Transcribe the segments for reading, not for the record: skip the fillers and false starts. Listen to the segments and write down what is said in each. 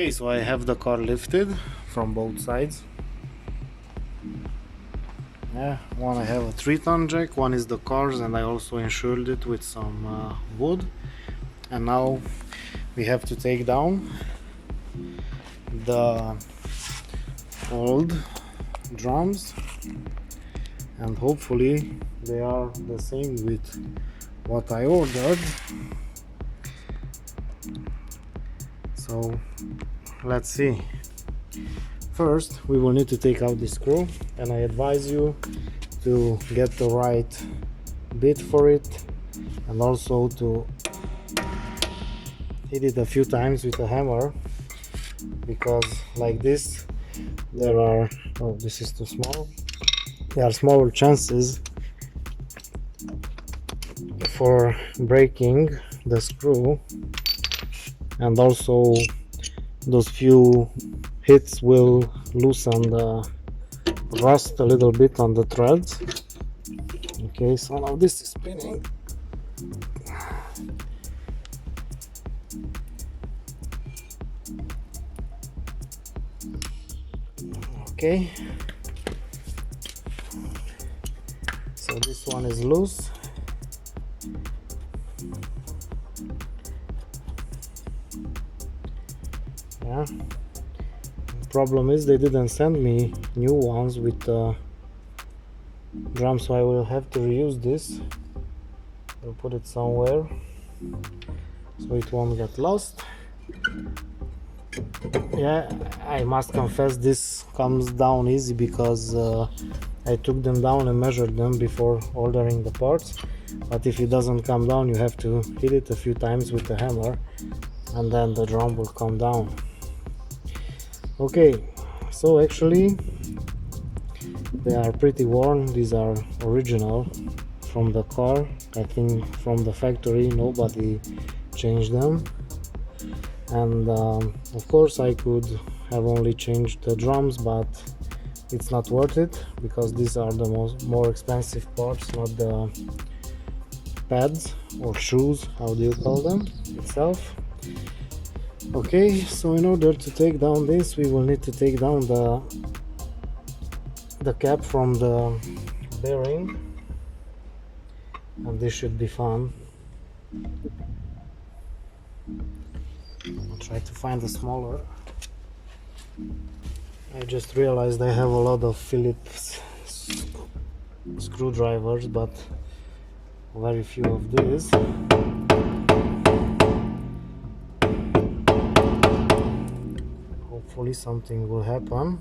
Okay, so I have the car lifted from both sides. Yeah, one I have a 3-ton jack, one is the cars, and I also insured it with some wood. And now we have to take down the old drums, and hopefully they are the same with what I ordered. So let's see. First we will need to take out this screw, and I advise you to get the right bit for it, and also to hit it a few times with a hammer, because like this there are, oh, this is too small, there are smaller chances for breaking the screw, and also those few hits will loosen the rust a little bit on the threads. Okay, so now this is spinning. Okay, so this one is loose. Yeah, the problem is they didn't send me new ones with the drum, so I will have to reuse this. I'll put it somewhere so it won't get lost. Yeah, I must confess this comes down easy because I took them down and measured them before ordering the parts. But if it doesn't come down, you have to hit it a few times with the hammer, and then the drum will come down. Okay, so actually they are pretty worn. These are original from the car. I think from the factory nobody changed them. And of course I could have only changed the drums, but it's not worth it because these are the more expensive parts, not the pads or shoes, how do you call them, itself. Okay, so in order to take down this, we will need to take down the cap from the bearing, and this should be fun. I'll try to find a smaller. I just realized I have a lot of Phillips screwdrivers, but very few of these. Hopefully something will happen.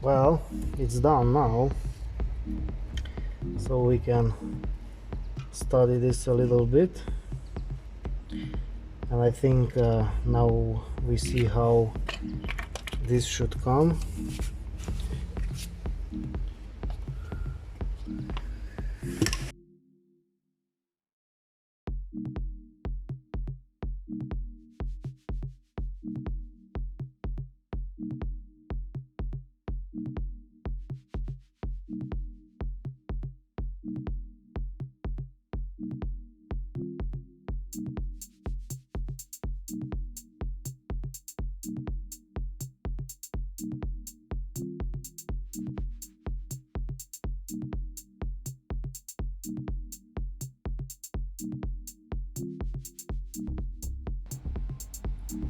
Well, it's done now, so we can study this a little bit, and I think now we see how this should come.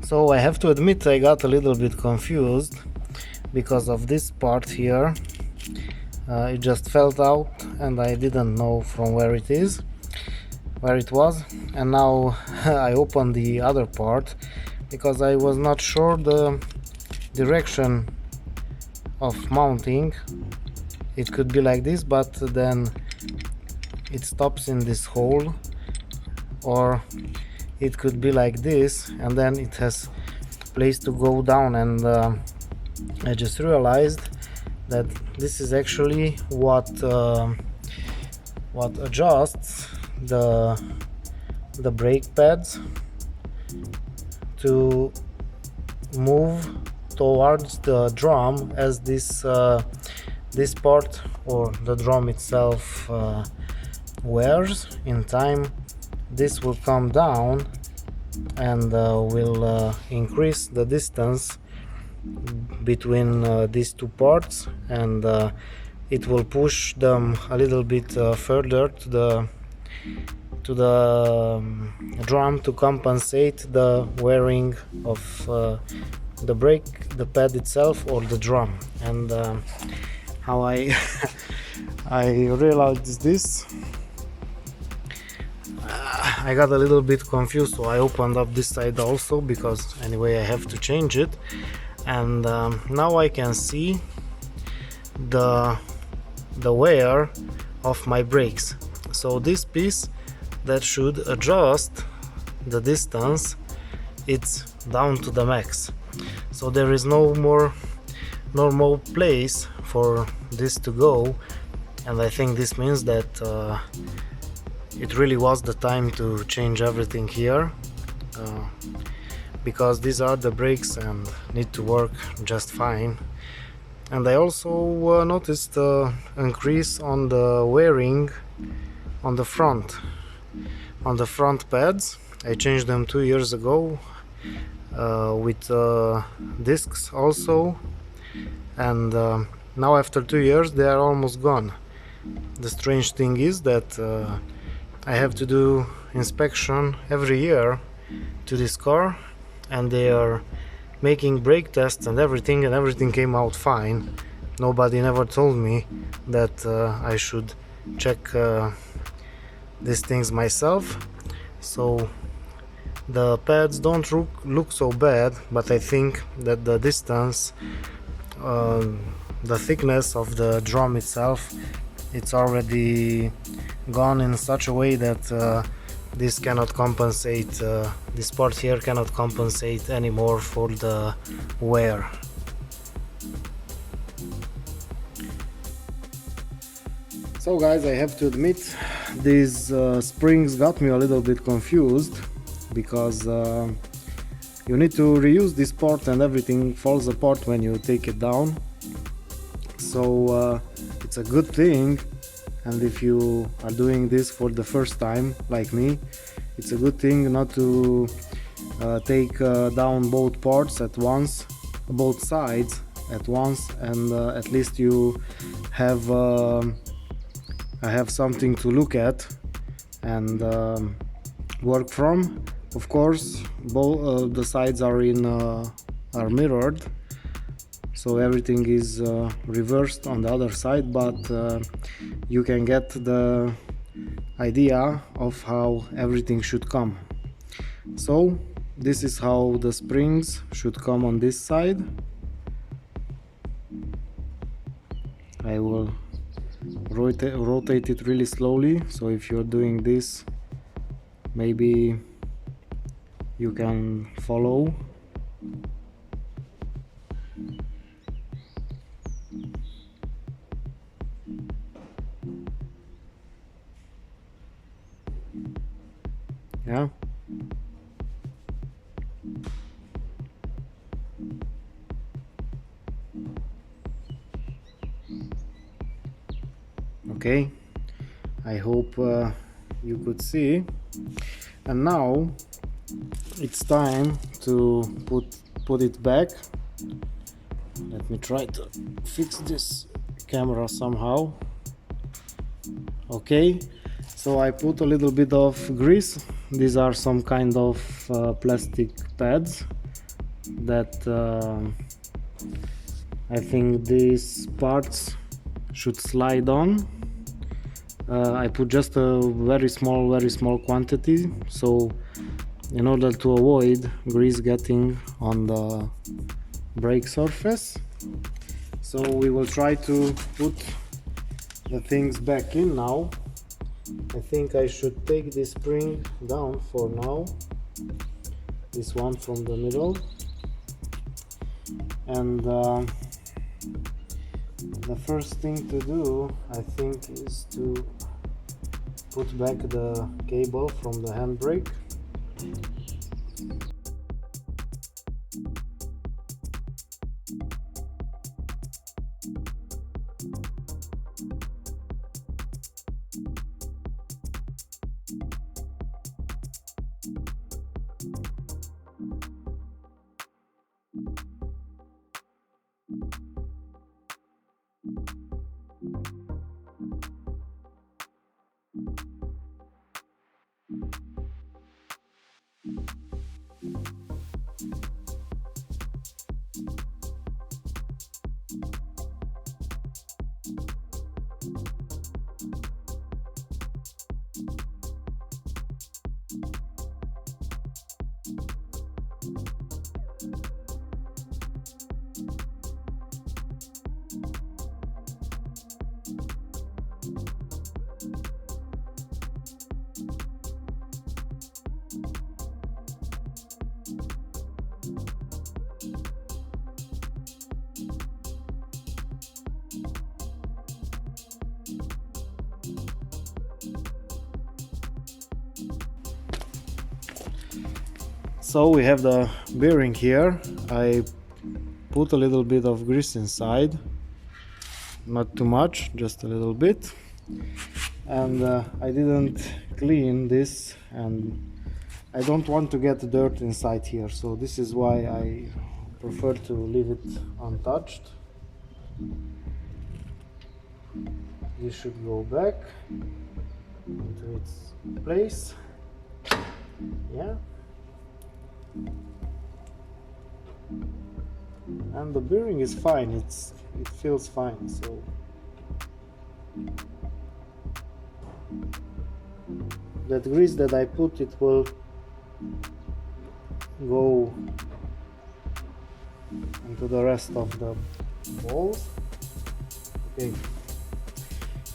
So I have to admit I got a little bit confused because of this part here. It just fell out and I didn't know from where it was, and now I opened the other part because I was not sure the direction of mounting. It could be like this, but then it stops in this hole, or it could be like this and then it has place to go down, and I just realized that this is actually what adjusts the brake pads to move towards the drum as this part or the drum itself wears. In time this will come down and will increase the distance between these two parts, and it will push them a little bit further to the drum to compensate the wearing of the brake, the pad itself, or the drum. And how I I realized this, I got a little bit confused, so I opened up this side also, because anyway I have to change it. And now I can see the wear of my brakes. So this piece that should adjust the distance, it's down to the max, so there is no more normal place for this to go. And I think this means that it really was the time to change everything here, because these are the brakes and need to work just fine. And I also noticed increase on the wearing on the front pads. I changed them 2 years ago with discs also, and now after 2 years they are almost gone. The strange thing is that I have to do inspection every year to this car, and they are making brake tests and everything came out fine. Nobody never told me that I should check these things myself. So the pads don't look so bad, but I think that the distance, the thickness of the drum itself, it's already gone in such a way that this cannot compensate, this part here cannot compensate anymore for the wear. So guys, I have to admit, these springs got me a little bit confused, because you need to reuse this part and everything falls apart when you take it down. So it's a good thing, and if you are doing this for the first time like me, it's a good thing not to take down both parts at once, both sides at once, and at least you have something to look at and work from. Of course, both the sides are mirrored, so everything is reversed on the other side, but you can get the idea of how everything should come. So this is how the springs should come on this side. I will rotate it really slowly, so if you're doing this, maybe you can follow. Yeah. Okay, I hope you could see. And now it's time to put it back. Let me try to fix this camera somehow. Okay, so I put a little bit of grease. These are some kind of plastic pads that I think these parts should slide on. I put just a very small quantity, so in order to avoid grease getting on the brake surface. So we will try to put the things back in now. I think I should take this spring down for now, this one from the middle, and the first thing to do, I think, is to put back the cable from the handbrake. So we have the bearing here. I put a little bit of grease inside, not too much, just a little bit, and I didn't clean this, and I don't want to get dirt inside here, so this is why I prefer to leave it untouched. This should go back into its place. Yeah. And the bearing is fine, it feels fine, so that grease that I put, it will go into the rest of the balls. Okay,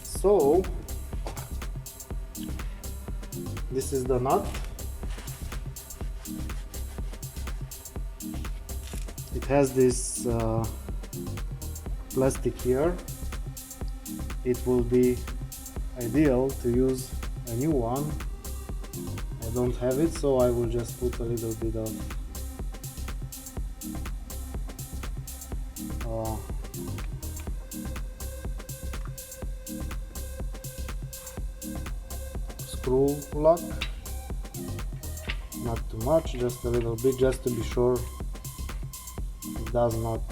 so this is the nut. It has this plastic here. It will be ideal to use a new one. I don't have it, so I will just put a little bit of screw lock. Not too much, just a little bit, just to be sure it does not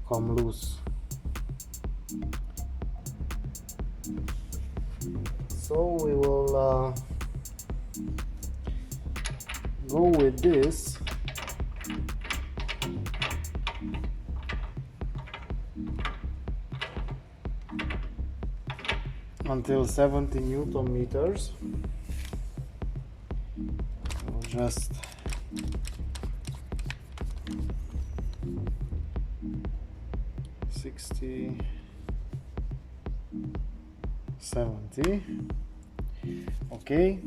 come loose. So we will go with this until 70 Newton meters. So just $60, $70. Okay.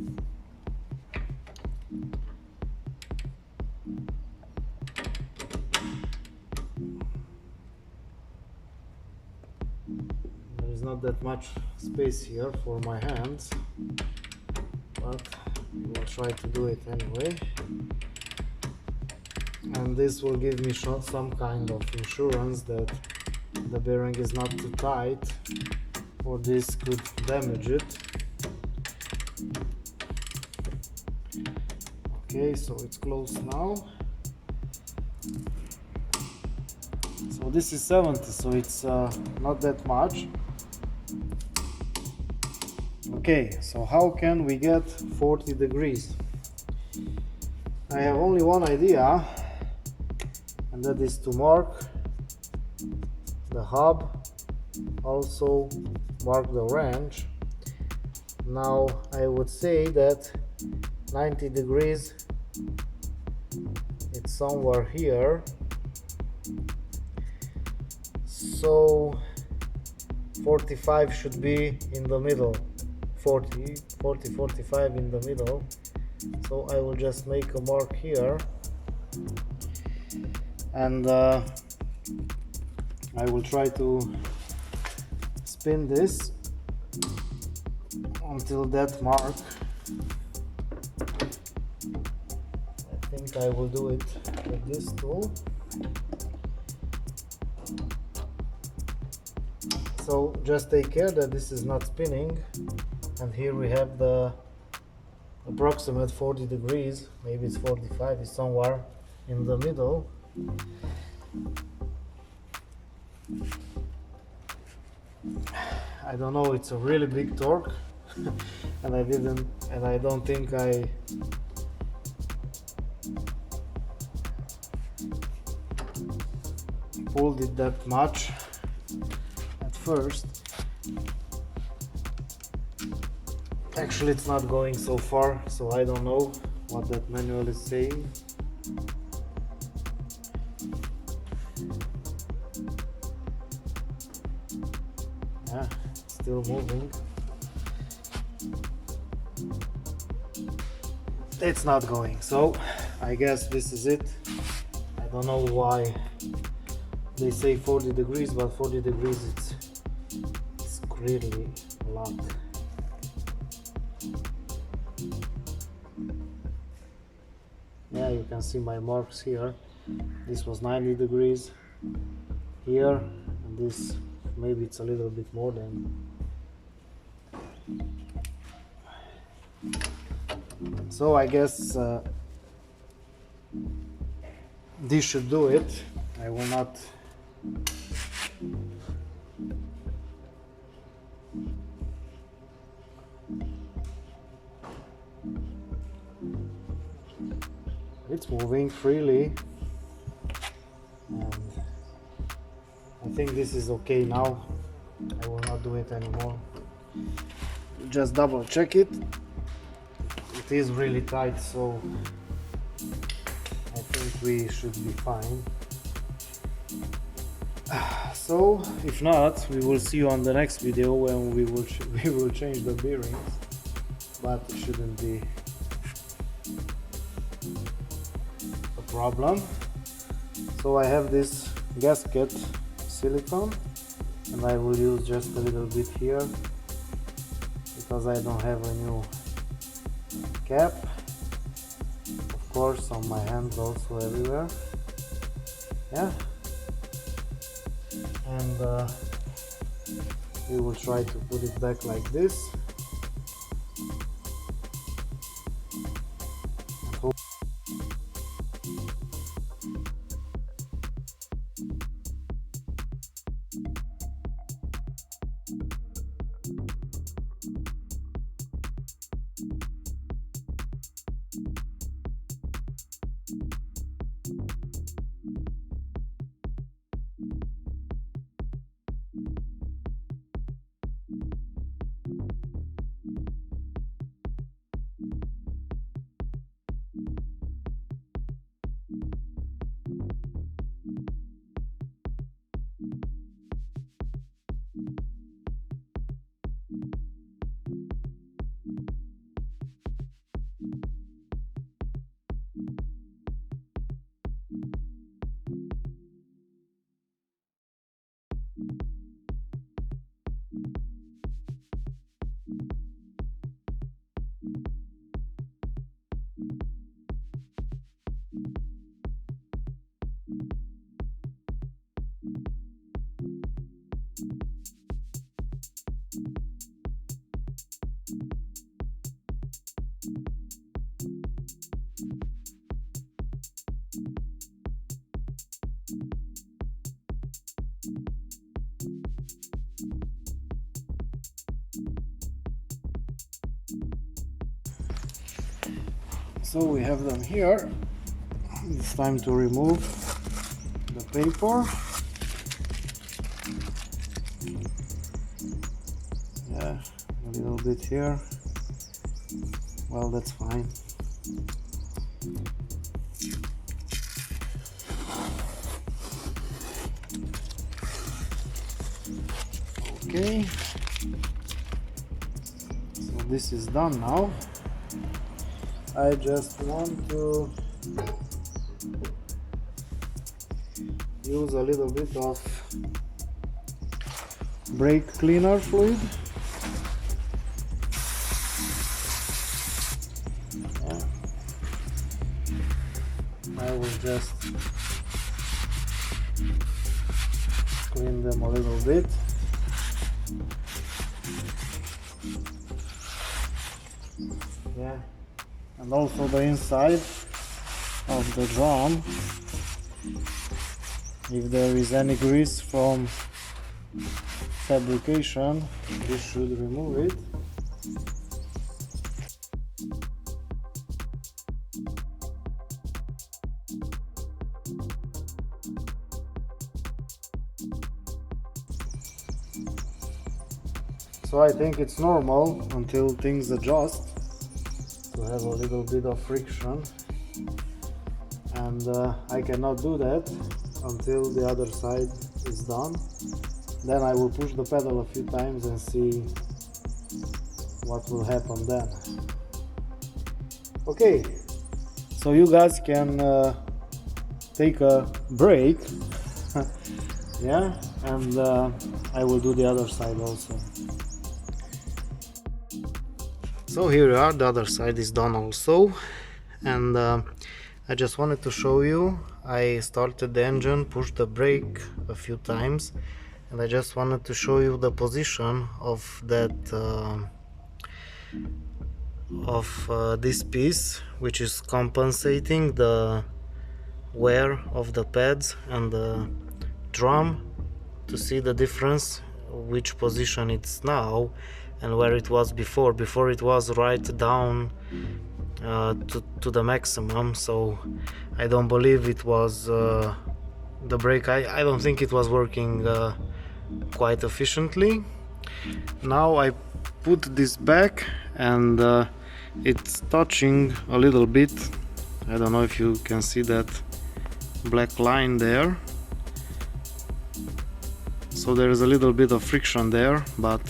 There is not that much space here for my hands, but we'll try to do it anyway. And this will give me some kind of insurance that the bearing is not too tight, or this could damage it. Okay, so it's closed now. So this is 70, so it's not that much. Okay. Okay, so how can we get 40 degrees? I have only one idea, and that is to mark the hub, also mark the wrench. Now I would say that 90 degrees, it's somewhere here, so 45 should be in the middle, 40, 45 in the middle. So I will just make a mark here, and I will try to spin this until that mark. I think I will do it with this tool. So just take care that this is not spinning, and here we have the approximate 40 degrees, maybe it's 45, it's somewhere in the middle. I don't know, it's a really big torque and I don't think I pulled it that much at first. Actually, it's not going so far, so I don't know what that manual is saying. Yeah, it's still moving. It's not going, so I guess this is it. I don't know why they say 40 degrees, but 40 degrees it's really a lot. Yeah, you can see my marks here. This was 90 degrees here, and this maybe it's a little bit more than. So I guess this should do it. I will not it's moving freely, and I think this is okay now. I will not do it anymore. Just double check it. It is really tight, so I think we should be fine. So if not, we will see you on the next video when we will change the bearings, but it shouldn't be a problem. So I have this gasket silicone, and I will use just a little bit here because I don't have a new cap. Of course, on my hands, also everywhere. Yeah, and we will try to put it back like this. So we have them here. It's time to remove the paper. Yeah, a little bit here. Well, that's fine. Okay, so this is done now. I just want to use a little bit of brake cleaner fluid. Yeah. I will just clean them a little bit. Yeah, and also the inside of the drum, if there is any grease from fabrication, this should remove it. So I think it's normal until things adjust to have a little bit of friction, and I cannot do that until the other side is done. Then I will push the pedal a few times and see what will happen then. Okay, so you guys can take a break. Yeah, and I will do the other side also. So here we are, the other side is done also, and I just wanted to show you. I started the engine, pushed the brake a few times, and I just wanted to show you the position of that this piece, which is compensating the wear of the pads and the drum, to see the difference, which position it's now and where it was before. Before it was right down to the maximum, so I don't believe it was the brake. I don't think it was working quite efficiently. Now I put this back and it's touching a little bit. I don't know if you can see that black line there. So there is a little bit of friction there, but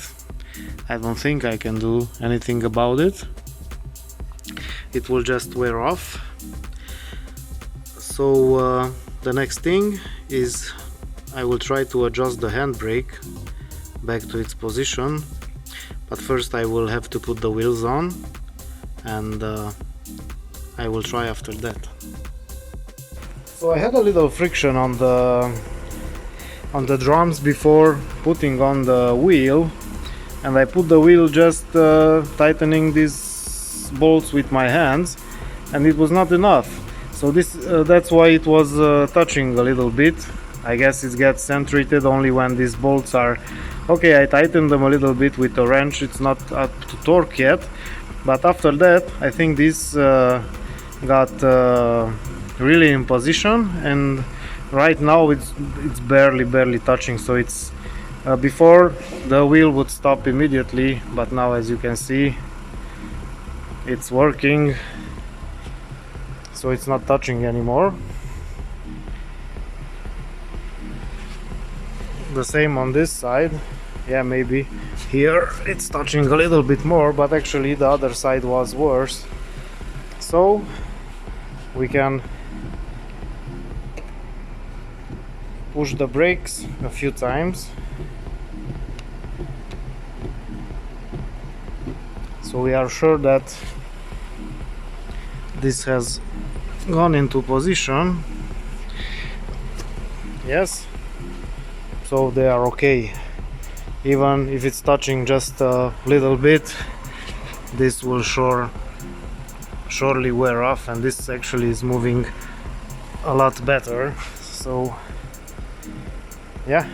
I don't think I can do anything about it. It will just wear off. So the next thing is I will try to adjust the handbrake back to its position, but first I will have to put the wheels on, and I will try after that. So I had a little friction on the drums before putting on the wheel, and I put the wheel just tightening these bolts with my hands, and it was not enough. So that's why it was touching a little bit. I guess it gets centrated only when these bolts are okay. I tightened them a little bit with a wrench. It's not up to torque yet, but after that I think this got really in position, and right now it's barely touching. So it's before the wheel would stop immediately, but now, as you can see, it's working, so it's not touching anymore. The same on this side. Yeah, maybe here it's touching a little bit more, but actually the other side was worse. So we can push the brakes a few times. So we are sure that this has gone into position. Yes, so they are okay. Even if it's touching just a little bit, this will surely wear off, and this actually is moving a lot better. So yeah,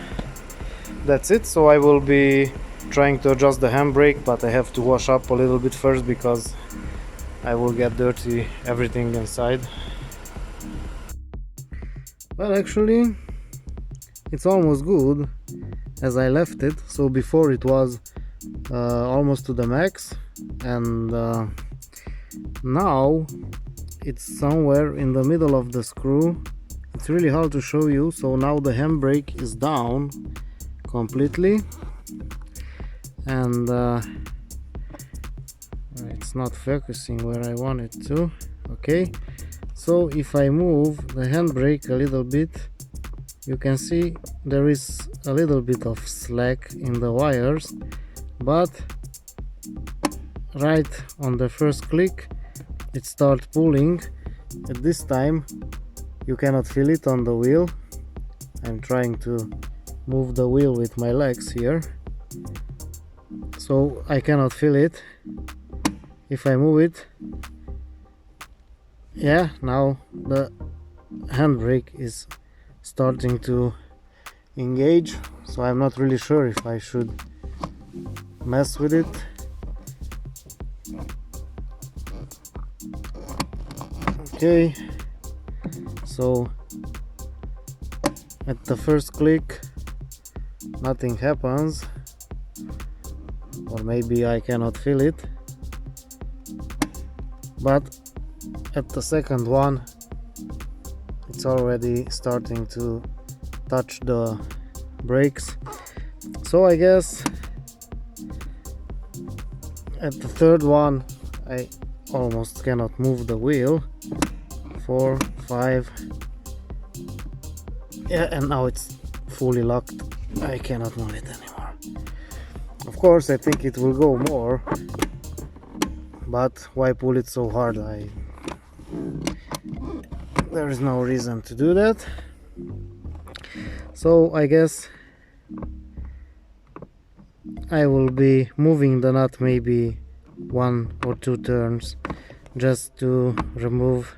that's it. So I will be trying to adjust the handbrake, but I have to wash up a little bit first because I will get dirty everything inside. Well, actually it's almost good as I left it. So before it was almost to the max, and now it's somewhere in the middle of the screw. It's really hard to show you. So now the handbrake is down completely, and it's not focusing where I want it to. Okay, so if I move the handbrake a little bit, you can see there is a little bit of slack in the wires, but right on the first click it starts pulling. At this time you cannot feel it on the wheel. I'm trying to move the wheel with my legs here, so I cannot feel it. If I move it, yeah, now the handbrake is starting to engage, so I'm not really sure if I should mess with it. Okay, so at the first click nothing happens, or maybe I cannot feel it, but at the second one it's already starting to touch the brakes. So I guess at the third one I almost cannot move the wheel. 4, 5, yeah, and now it's fully locked. I cannot move it anymore. Of course I think it will go more, but why pull it so hard? There is no reason to do that. So I guess I will be moving the nut maybe 1 or 2 turns just to remove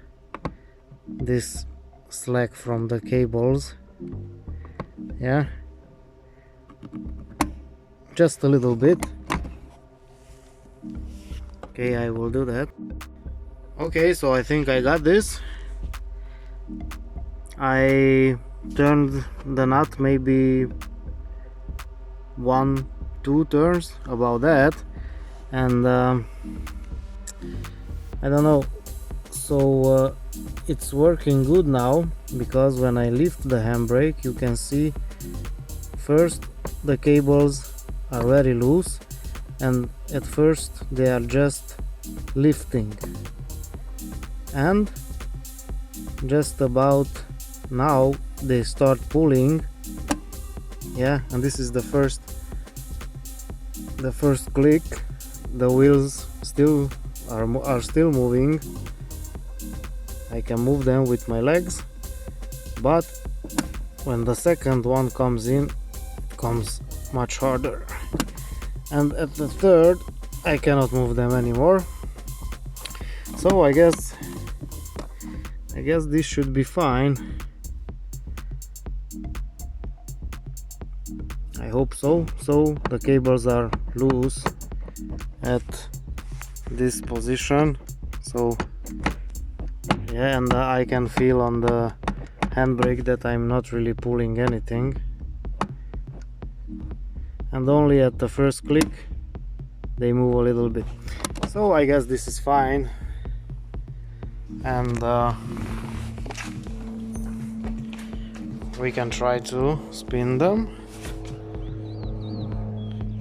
this slack from the cables. Yeah, just a little bit. Okay, I will do that. Okay, so I think I got this. I turned the nut maybe 1, 2 turns, about that, and I don't know. So it's working good now, because when I lift the handbrake you can see first the cables are very loose, and at first they are just lifting, and just about now they start pulling. Yeah, and this is the first click. The wheels still are still moving. I can move them with my legs, but when the second one comes in, it comes much harder, and at the third I cannot move them anymore. So I guess this should be fine. I hope so. So the cables are loose at this position, so yeah, and I can feel on the handbrake that I'm not really pulling anything, and only at the first click they move a little bit. So I guess this is fine, and we can try to spin them.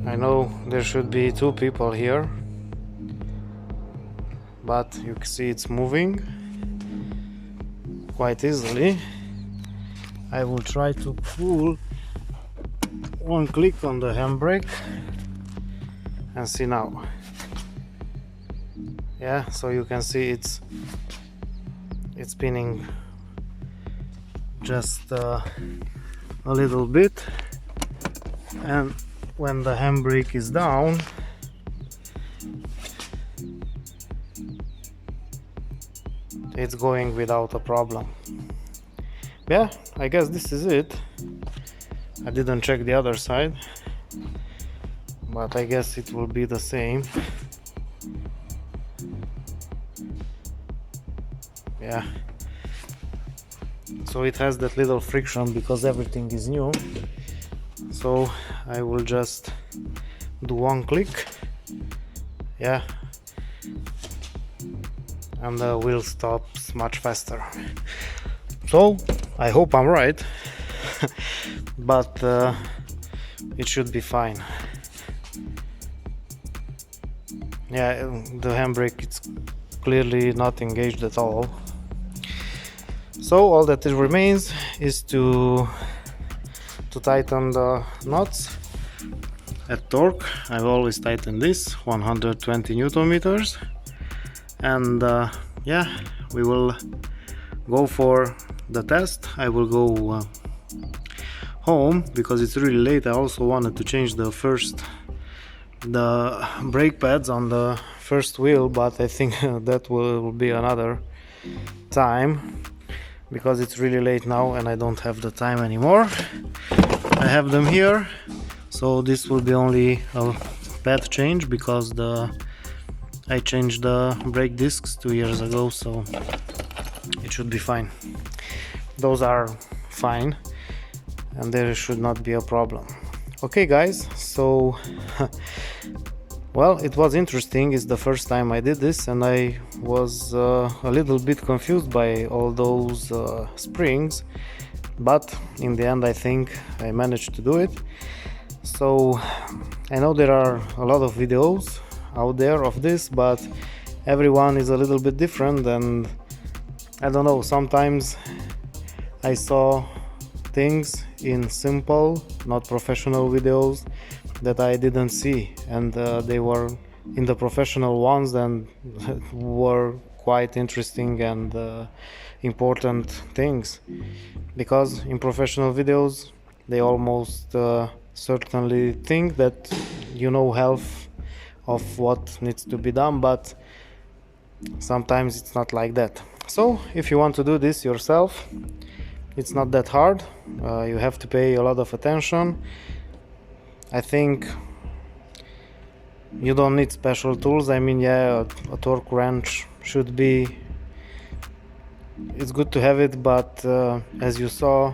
I know there should be 2 people here, but you can see it's moving quite easily. I will try to pull 1 click on the handbrake and see now. Yeah, so you can see it's spinning just a little bit, and when the handbrake is down, it's going without a problem. Yeah, I guess this is it. I didn't check the other side, but I guess it will be the same. yeah, so it has that little friction because everything is new. So I will just do one click, yeah, and the wheel stops much faster. So I hope I'm right. But it should be fine. Yeah, the handbrake is clearly not engaged at all. So all that it remains is to tighten the nuts at torque. I've always tightened this 120 Newton meters, and yeah, we will go for the test. I will go home because it's really late. I also wanted to change the brake pads on the first wheel, but I think that will be another time because it's really late now and I don't have the time anymore. I have them here, so this will be only a pad change because I changed the brake discs 2 years ago, so it should be fine. Those are fine and there should not be a problem. Okay guys, so well, it was interesting. It's the first time I did this and I was a little bit confused by all those springs, but in the end I think I managed to do it. So I know there are a lot of videos out there of this, but everyone is a little bit different, and I don't know, sometimes I saw things in simple, not professional videos that I didn't see, and they were in the professional ones and were quite interesting and important things, because in professional videos they almost certainly think that you know half of what needs to be done, but sometimes it's not like that. So if you want to do this yourself, it's not that hard. You have to pay a lot of attention. I think you don't need special tools. I mean, yeah, a torque wrench should be, it's good to have it, but as you saw,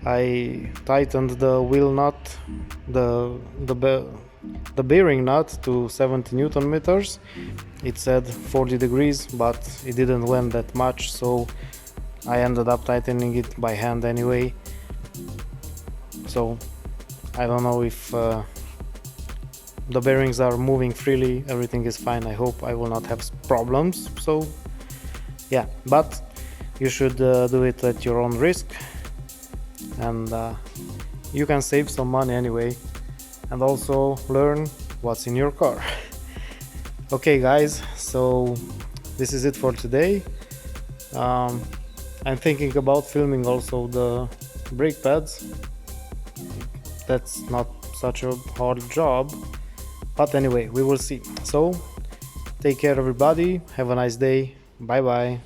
I tightened the wheel nut, the bearing nut to 70 Newton meters. It said 40 degrees, but it didn't went that much, so I ended up tightening it by hand anyway. So I don't know if the bearings are moving freely. Everything is fine. I hope I will not have problems. So yeah, but you should do it at your own risk, and you can save some money anyway and also learn what's in your car. Okay guys, so this is it for today. I'm thinking about filming also the brake pads. That's not such a hard job, but anyway, we will see. So take care everybody, have a nice day, bye bye.